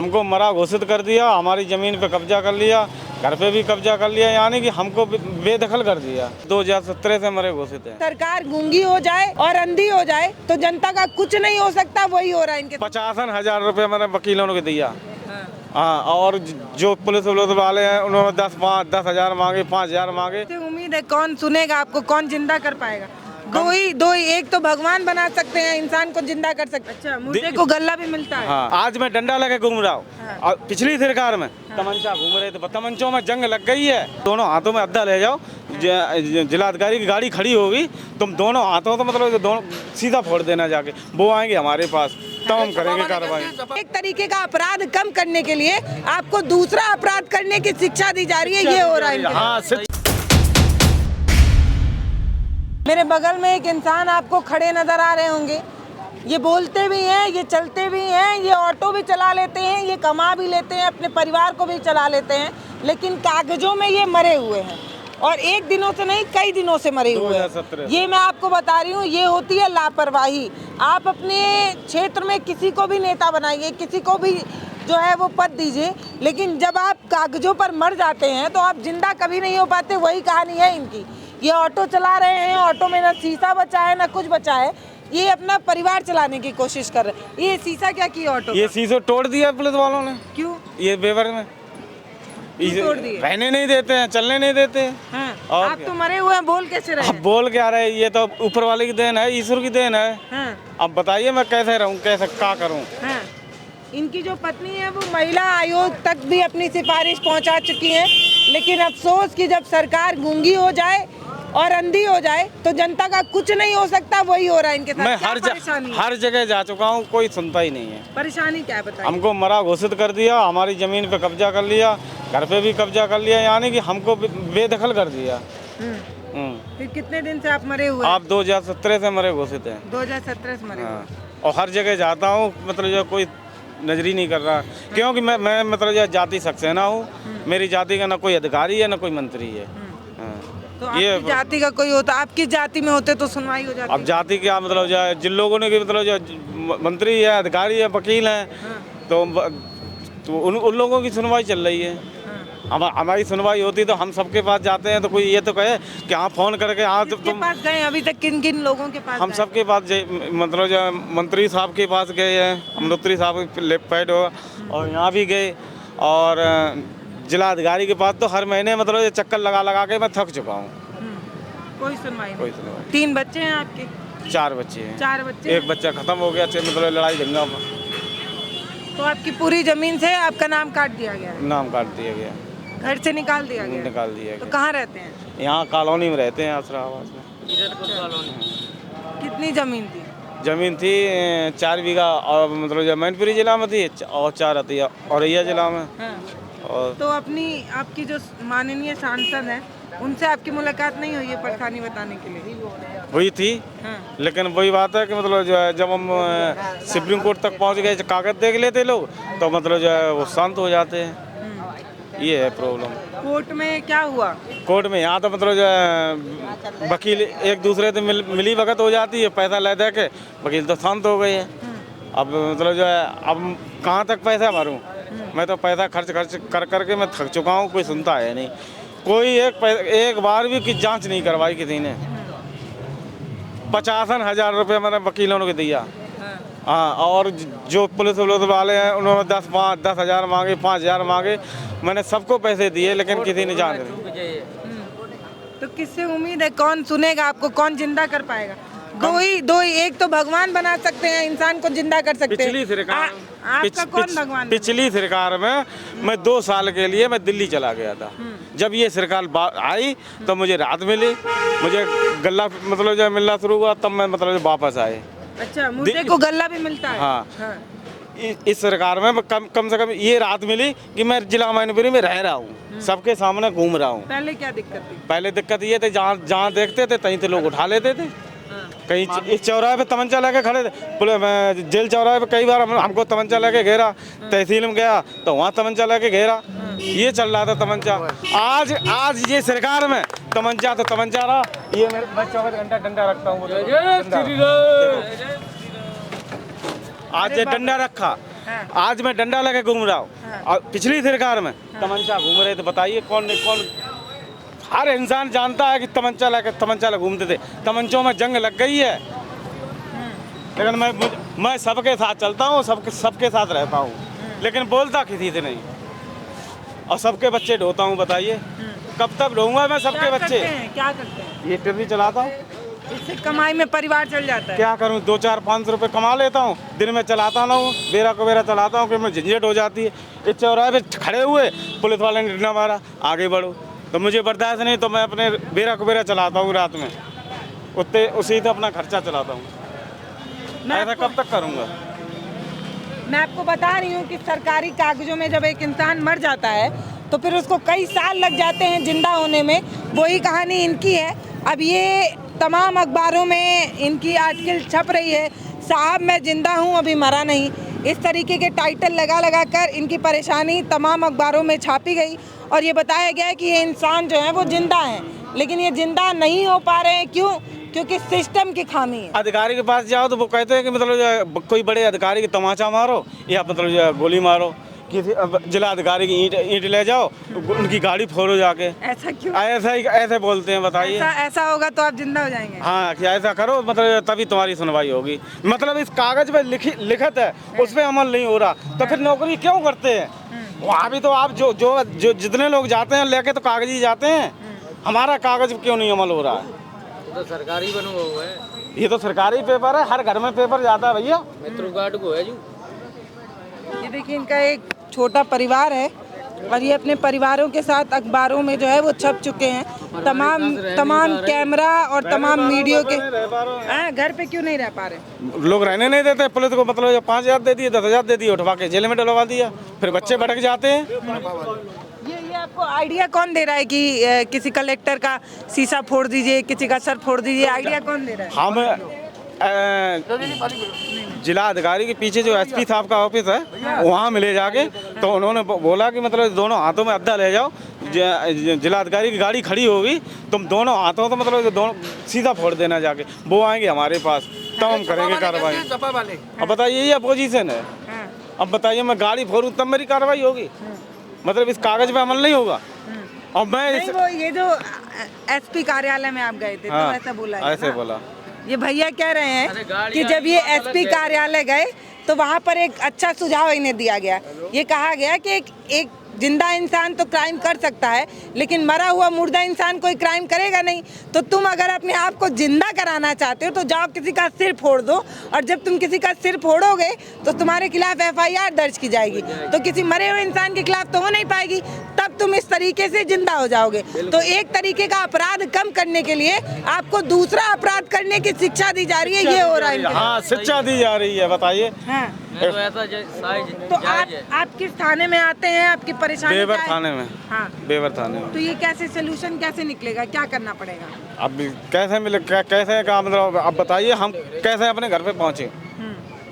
हमको मरा घोषित कर दिया, हमारी ज़मीन पे कब्जा कर लिया, घर पे भी कब्जा कर लिया, यानी कि हमको बेदखल कर दिया। 2017 से मरे घोषित है। सरकार गूंगी हो जाए और अंधी हो जाए तो जनता का कुछ नहीं हो सकता, वही हो रहा है इनके। 55,000 रुपये मैंने वकीलों को दिया। हाँ, और जो पुलिस वाले हैं उन्होंने 10,000 मांगे, 5,000 मांगे। उम्मीद है कौन सुनेगा आपको, कौन जिंदा कर पाएगा? दो ही एक तो भगवान बना सकते हैं, इंसान को जिंदा कर सकते हैं। अच्छा, मुझे को गल्ला भी मिलता है। हाँ, आज मैं डंडा लेके घूम रहा हूँ। हाँ। और पिछली सरकार में तमंचा घूम रहे थे, तमंचों में जंग लग गई है। दोनों हाथों में अद्दा ले जाओ, जिलाधिकारी की गाड़ी खड़ी होगी, तुम दोनों हाथों तो मतलब दोनों सीधा फोड़ देना जाके, वो आएंगे हमारे पास तब हम करेंगे कार्रवाई। एक तरीके का अपराध कम करने के लिए आपको दूसरा अपराध करने की शिक्षा दी जा रही है, ये हो रहा है। हाँ, मेरे बगल में एक इंसान आपको खड़े नजर आ रहे होंगे। ये बोलते भी हैं, ये चलते भी हैं, ये ऑटो भी चला लेते हैं, ये कमा भी लेते हैं, अपने परिवार को भी चला लेते हैं, लेकिन कागजों में ये मरे हुए हैं। और एक दिनों से नहीं, कई दिनों से मरे हुए हैं। ये मैं आपको बता रही हूँ, ये होती है लापरवाही। आप अपने क्षेत्र में किसी को भी नेता बनाइए, किसी को भी जो है वो पद दीजिए, लेकिन जब आप कागजों पर मर जाते हैं तो आप जिंदा कभी नहीं हो पाते। वही कहानी है इनकी। ये ऑटो चला रहे हैं, ऑटो में ना शीशा बचा है ना कुछ बचा है, ये अपना परिवार चलाने की कोशिश कर रहे हैं। ये शीशा क्या किया ऑटो? ये शीशो तोड़ दिया पुलिस वालों ने। क्यों? ये बेवर में तोड़ दिए? रहने नहीं देते हैं, चलने नहीं देते हैं। हाँ। और आप तो मरे हुए हैं, बोल कैसे रहे? अब बोल क्या रहे, ये तो ऊपर वाले की देन है, ईश्वर की देन है। हाँ। अब बताइए मैं कैसे रहूं, कैसे क्या करूं? हाँ। इनकी जो पत्नी है वो महिला आयोग तक भी अपनी सिफारिश पहुंचा चुकी है, लेकिन अफसोस कि जब सरकार गूंगी हो जाए और अंधी हो जाए तो जनता का कुछ नहीं हो सकता, वही हो रहा है इनके साथ। मैं क्या हर जगह जा चुका हूँ, कोई सुनता ही नहीं है। परेशानी क्या है बताइए? हमको मरा घोषित कर दिया, हमारी ज़मीन पे कब्जा कर लिया, घर पे भी कब्जा कर लिया, यानी कि हमको बेदखल कर दिया। फिर कितने दिन से आप मरे हुए? आप 2017 से मरे घोषित हैं। 2017 से मरे हुए। और हर जगह जाता हूँ, मतलब जो कोई नजरी नहीं कर रहा, क्योंकि मैं मतलब जो जाति सक्सेना हूँ, मेरी जाति का ना कोई अधिकारी है ना कोई मंत्री है। तो आपकी जाति का कोई होता, आपकी जाति में होते तो सुनवाई हो जाती। अब जाति क्या मतलब जो जिन लोगों ने मतलब जो मंत्री है, अधिकारी है, वकील हैं, तो उन लोगों की सुनवाई चल रही है। हमारी सुनवाई होती तो हम सबके पास जाते हैं, तो कोई ये तो कहे कि हाँ फोन करके हाँ तुम पास गए अभी तक? किन किन लोगों के पास? हम सबके पास मतलब जो मंत्री साहब के पास गए हैं, अमृतरी साहब के लेफ्ट हो, और यहाँ भी गए, और जिला अधिकारी के पास तो हर महीने मतलब चक्कर लगा लगा के मैं थक चुका हूँ। कोई सुनवाई कोई सुनवाई। 3 बच्चे हैं आपके? 4 बच्चे हैं। 4 बच्चे? एक बच्चा खत्म हो गया, मतलब लड़ाई दंगा में। तो आपकी पूरी जमीन से आपका नाम काट दिया गया? नाम काट दिया गया, घर से निकाल दिया गया? निकाल दिया तो गया। कहाँ रहते हैं? यहाँ कॉलोनी में रहते हैं, आसरा आवास में। कितनी जमीन थी? जमीन थी 4 बीघा, और मतलब जो मैनपुरी जिला में थी, और 4 आती औरैया जिला में। और तो आपकी जो माननीय सांसद हैं, उनसे आपकी मुलाकात नहीं हुई है परेशानी बताने के लिए? हुई थी, लेकिन वही बात है कि मतलब जो है जब हम सुप्रीम कोर्ट तक पहुंच गए, कागज देख लेते लोग, तो मतलब जो है वो शांत हो जाते हैं। ये है प्रॉब्लम। कोर्ट में क्या हुआ? कोर्ट में यहाँ तो मतलब जो है वकील एक दूसरे से मिली भगत हो जाती है, पैसा ले दे के वकील तो शांत हो गए हैं। अब मतलब जो है अब कहाँ तक पैसा भरूँ? मैं तो पैसा खर्च कर करके मैं थक चुका हूँ, कोई सुनता है नहीं। कोई एक बार भी की जांच नहीं करवाई किसी ने। 55,000 रुपये मैंने वकीलों को दिया। हाँ, और जो पुलिस वाले हैं उन्होंने 10,000 मांगे, 5,000 मांगे, मैंने सबको पैसे दिए, लेकिन किसी ने जान नहीं। तो किससे उम्मीद है कौन सुनेगा आपको, कौन जिंदा कर पाएगा? दो ही एक तो भगवान बना सकते हैं, इंसान को जिंदा कर सकते हैं। पिछली सरकार आपका कौन भगवान? पिछली सरकार में मैं 2 साल के लिए मैं दिल्ली चला गया था। जब ये सरकार आई तो मुझे राहत मिली, मुझे गल्ला मतलब जो मिलना शुरू हुआ, तब मैं मतलब वापस आए। अच्छा, मुझे को गल्ला भी मिलता है? हाँ। इस सरकार में कम से कम ये राहत मिली कि मैं जिला मैनपुरी में रह रहा हूँ, सबके सामने घूम रहा हूँ। पहले क्या दिक्कत थी? पहले दिक्कत ये थी, जहाँ देखते थे कहीं तो लोग उठा लेते थे। कहीं इस चौराहे पे तमंचा लेके खड़े थे, जेल चौराहे पे कई बार हमको तमंचा लेके घेरा, तहसील में गया तो वहाँ तमंचा लेके घेरा, ये चल रहा था तमंचा। आज ये सरकार में तमंचा तो तमंचा रहा, ये मैं 24 घंटा डंडा रखता हूँ। आज ये डंडा रखा, आज मैं डंडा लेके घूम रहा हूँ और पिछली सरकार में तमंचा घूम रहे थे। बताइए कौन कौन? हर इंसान जानता है कि तमंचा लेके घूमते थे। तमंचों में जंग लग गई है, लेकिन मैं सबके साथ चलता हूँ, सबके साथ रहता हूँ, लेकिन बोलता किसी से नहीं, और सबके बच्चे ढोता हूँ। बताइए कब तक ढोऊंगा मैं सबके बच्चे? क्या करते हैं? ये टिर्री चलाता हूँ। इससे कमाई में परिवार चल जाता है। क्या करूँ, 2-4-500 रुपये कमा लेता हूँ, दिन में चलाता ना हूँ, बेरा को बेरा चलाता हूँ, फिर मैं झंझट हो जाती है। इस चौराहे पे खड़े हुए पुलिस वाले ने डंडा मारा, आगे बढ़ो, तो मुझे बर्दाश्त नहीं, तो मैं अपने बेरा को बेरा चलाता हूँ रात में, उसी से अपना खर्चा चलाता हूँ। ऐसा कब तक करूँगा? मैं आपको बता रही हूँ कि सरकारी कागजों में जब एक इंसान मर जाता है तो फिर उसको कई साल लग जाते हैं जिंदा होने में। वही कहानी इनकी है। अब ये तमाम अखबारों में इनकी आर्टिकल छप रही है, साहब मैं जिंदा हूँ अभी मरा नहीं। इस तरीके के टाइटल लगा कर इनकी परेशानी तमाम अखबारों में छापी गई और ये बताया गया कि ये इंसान जो है वो जिंदा है, लेकिन ये जिंदा नहीं हो पा रहे हैं। क्यों? क्योंकि सिस्टम की खामी है। अधिकारी के पास जाओ तो वो कहते हैं कि मतलब कोई बड़े अधिकारी की तमाचा मारो या मतलब गोली मारो, किसी जिला अधिकारी की ईंट ले जाओ, उनकी गाड़ी फोड़ो जाके। ऐसा क्यों? ऐसे बोलते हैं। बताइए ऐसा होगा तो आप जिंदा हो जाएंगे? हाँ, क्या ऐसा करो मतलब तभी तुम्हारी सुनवाई होगी। मतलब इस कागज पे लिखत है, उस पर अमल नहीं हो रहा, तो फिर नौकरी क्यों करते हैं? वहाँ भी तो आप जो जितने लोग जाते हैं लेके तो कागज ही जाते हैं, हमारा कागज क्यों नहीं अमल हो रहा है? तो सरकारी बनो हुआ है, ये तो सरकारी पेपर है, हर घर में पेपर जाता है भैया। मित्र गार्ड को है जो। ये देखिए इनका एक छोटा परिवार है और ये अपने परिवारों के साथ अखबारों में जो है वो छप चुके हैं। तमाम कैमरा और तमाम मीडिया के घर पे क्यों नहीं रह पा रहे? लोग रहने नहीं देते पुलिस को। मतलब 5,000 दे दिए, 10,000 दे दिए, उठवा के जेल में डलवा दिया, फिर बच्चे भटक जाते हैं। ये आपको आइडिया कौन दे रहा है कि किसी कलेक्टर का शीशा फोड़ दीजिए, किसी का सर फोड़ दीजिए? आइडिया कौन दे रहा है? हम जिला अधिकारी के पीछे जो एसपी साहब का ऑफिस है वहाँ मिले जाके, तो उन्होंने बोला कि मतलब दोनों हाथों में अद्दा ले जाओ, जिला अधिकारी की गाड़ी खड़ी होगी, तुम दोनों हाथों तो मतलब दोनों सीधा फोड़ देना जाके, वो आएंगे हमारे पास, तब हम करेंगे कार्रवाई। अब बताइए ये अपोजिशन है, अब बताइए मैं गाड़ी फोड़ूँ तब मेरी कार्रवाई होगी? मतलब इस कागज पे अमल नहीं होगा। और मैं वो ये जो एसपी कार्यालय में आप गए थे तो ऐसा बोला है? ऐसे बोला। ये भैया कह रहे हैं कि जब ये एसपी कार्यालय गए तो वहाँ पर एक अच्छा सुझाव इन्हें दिया गया। ये कहा गया कि एक जिंदा इंसान तो क्राइम कर सकता है, लेकिन मरा हुआ मुर्दा इंसान कोई क्राइम करेगा नहीं। तो तुम अगर अपने आप को जिंदा कराना चाहते हो तो जाओ किसी का सिर फोड़ दो, और जब तुम किसी का सिर फोड़ोगे तो तुम्हारे खिलाफ FIR दर्ज की जाएगी, तो किसी मरे हुए इंसान के खिलाफ तो हो नहीं पाएगी, तब तुम इस तरीके से जिंदा हो जाओगे। तो एक तरीके का अपराध कम करने के लिए आपको दूसरा अपराध करने की शिक्षा दी जा रही है। ये हो रहा है। हाँ, शिक्षा दी जा रही है। बताइए तो आप किस थाने में आते हैं? आपकी परेशानी बेवर क्या है? थाने में। हाँ, बेवर थाने में। तो ये कैसे सोल्यूशन कैसे निकलेगा? क्या करना पड़ेगा? अब कैसे मिले, कैसे का मतलब अब बताइए, हम कैसे अपने घर पे पहुँचे?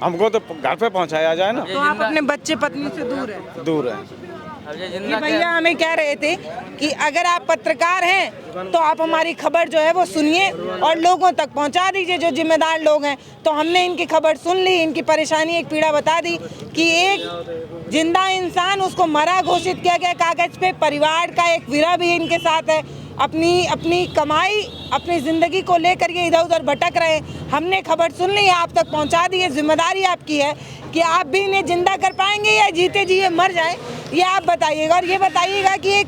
हमको तो घर पे पहुँचाया जाए ना। तो आप अपने बच्चे पत्नी से दूर है? दूर है। ये भैया हमें कह रहे थे कि अगर आप पत्रकार हैं तो आप हमारी खबर जो है वो सुनिए और लोगों तक पहुंचा दीजिए, जो जिम्मेदार लोग हैं। तो हमने इनकी खबर सुन ली, इनकी परेशानी एक पीड़ा बता दी कि एक जिंदा इंसान, उसको मरा घोषित किया गया कागज पे, परिवार का एक विरह भी इनके साथ है, अपनी कमाई, अपनी ज़िंदगी को लेकर ये इधर उधर भटक रहे हैं। हमने खबर सुन ली, आप तक पहुंचा दी है। जिम्मेदारी आपकी है कि आप भी इन्हें जिंदा कर पाएंगे या जीते जी ये मर जाए, ये आप बताइएगा। और ये बताइएगा कि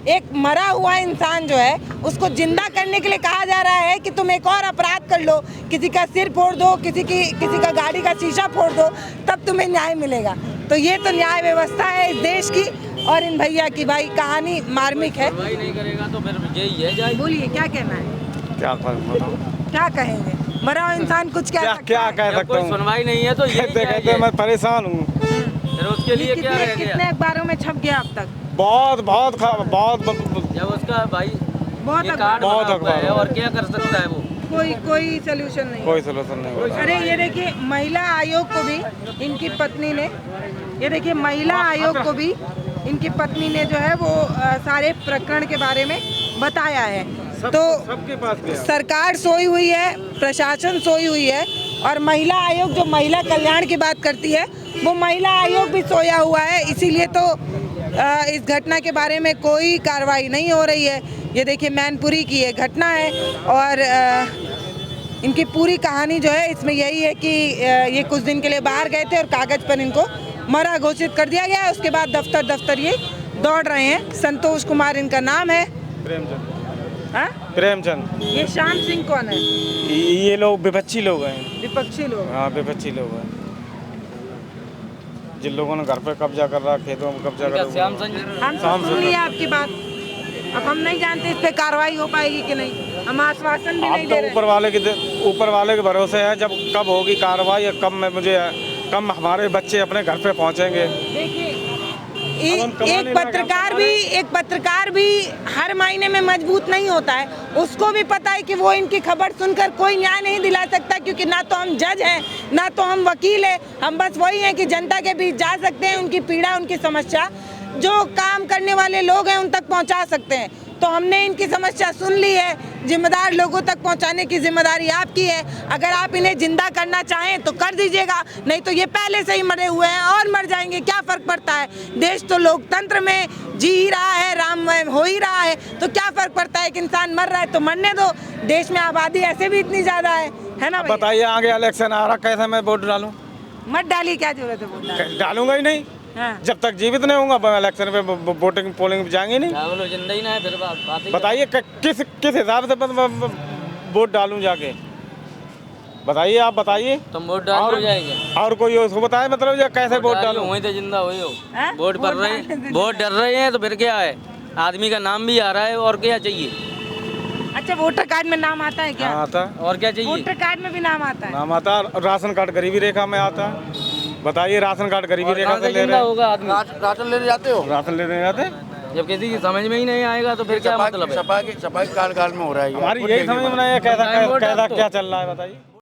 एक मरा हुआ इंसान जो है उसको जिंदा करने के लिए कहा जा रहा है कि तुम एक और अपराध कर लो, किसी का सिर फोड़ दो, किसी का गाड़ी का शीशा फोड़ दो, तब तुम्हें न्याय मिलेगा। तो ये तो न्याय व्यवस्था है इस देश की, और इन भैया की भाई कहानी मार्मिक है। नहीं करेगा तो फिर यही है। बोलिए क्या कहना है? क्या कहेंगे? मरा हुआ इंसान कुछ क्या कह सकता हूँ? सुनवाई नहीं है तो कहते मैं परेशान हूँ। फिर उसके लिए क्या रह गया? कितने अखबारों में छप गया अब तक? बहुत जब उसका भाई बहुत अखबार है, और क्या कर सकता है वो? कोई सलूशन नहीं। कोई सलूशन नहीं। अरे ये देखिए महिला आयोग को भी इनकी पत्नी ने, ये देखिए महिला आयोग को भी इनकी पत्नी ने जो है वो सारे प्रकरण के बारे में बताया है। तो सबके पास गया। सरकार सोई हुई है, प्रशासन सोई हुई है, और महिला आयोग जो महिला कल्याण की बात करती है, वो महिला आयोग भी सोया हुआ है। इसीलिए तो इस घटना के बारे में कोई कार्रवाई नहीं हो रही है। ये देखिए मैनपुरी की ये घटना है और इनकी पूरी कहानी जो है इसमें यही है कि ये कुछ दिन के लिए बाहर गए थे और कागज़ पर इनको मरा घोषित कर दिया गया। उसके बाद दफ्तर दफ्तर ये दौड़ रहे हैं। संतोष कुमार इनका नाम है। प्रेमचंद। हाँ? प्रेमचंद। ये श्याम सिंह कौन है? ये लोग विपक्षी लोग हैं। विपक्षी लोग। हाँ, विपक्षी लोग हैं, जिन लोगों ने घर पे कब्जा कर रहा, खेतों में कब्जा कर श्याम रहा। संजय हम सुन लिया आपकी बात। अब हम नहीं जानते इस पे कार्रवाई हो पाएगी कि नहीं। हम आश्वासन भी नहीं आप दे तो रहे। ऊपर वाले के भरोसे है, जब कब होगी कार्रवाई या कब हमारे बच्चे अपने घर पे पहुंचेंगे। देखिए हम कमाने एक पत्रकार भी हर महीने में मजबूत नहीं होता है। उसको भी पता है कि वो इनकी खबर सुनकर कोई न्याय नहीं दिला सकता, क्योंकि ना तो हम जज हैं ना तो हम वकील हैं। हम बस वही हैं कि जनता के बीच जा सकते हैं, उनकी पीड़ा उनकी समस्या जो काम करने वाले लोग हैं उन तक पहुंचा सकते हैं। तो हमने इनकी समस्या सुन ली है। जिम्मेदार लोगों तक पहुंचाने की जिम्मेदारी आपकी है। अगर आप इन्हें जिंदा करना चाहें तो कर दीजिएगा, नहीं तो ये पहले से ही मरे हुए हैं और मर जाएंगे, क्या फर्क पड़ता है। देश तो लोकतंत्र में जी ही रहा है, राममय हो ही रहा है, तो क्या फर्क पड़ता है। एक इंसान मर रहा है तो मरने दो। देश में आबादी ऐसे भी इतनी ज्यादा है ना। बताइए आगे इलेक्शन आ रहा, कैसे मैं वोट डालूं? मत डालिए, क्या जरूरत है वोट डालने? डालूंगा ही नहीं। हाँ। जब तक जीवित नहीं होऊंगा इलेक्शन पे वोटिंग पोलिंग पे जाएंगे नहीं। बोलो जिंदा ही ना है, फिर बात ही बताइए किस हिसाब से वोट डालूं जाके, बताइए आप बताइए। तुम वोट डाल हो जाएंगे और कोई उसको बताए मतलब कैसे वोट डालूं। वहीं तो जिंदा हुए हो। हाँ? वोट कर रहे हैं, वोट डर रहे हैं तो फिर क्या है। आदमी का नाम भी आ रहा है और क्या चाहिए। अच्छा, वोटर कार्ड में नाम आता है क्या? हाँ, आता। और क्या चाहिए। वोटर कार्ड में भी नाम आता है। नाम आता, राशन कार्ड गरीबी रेखा में आता है। बताइए राशन कार्ड गरीबी रेखा से ले रहे होगा आदमी। राशन लेने जाते हो? राशन लेने जाते। जब किसी की समझ में ही नहीं आएगा तो फिर क्या मतलब है। सपा के कार्यकाल में हो रहा है ये। हमारी यही समझ में नहीं है कैसा क्या चल रहा है, बताइए।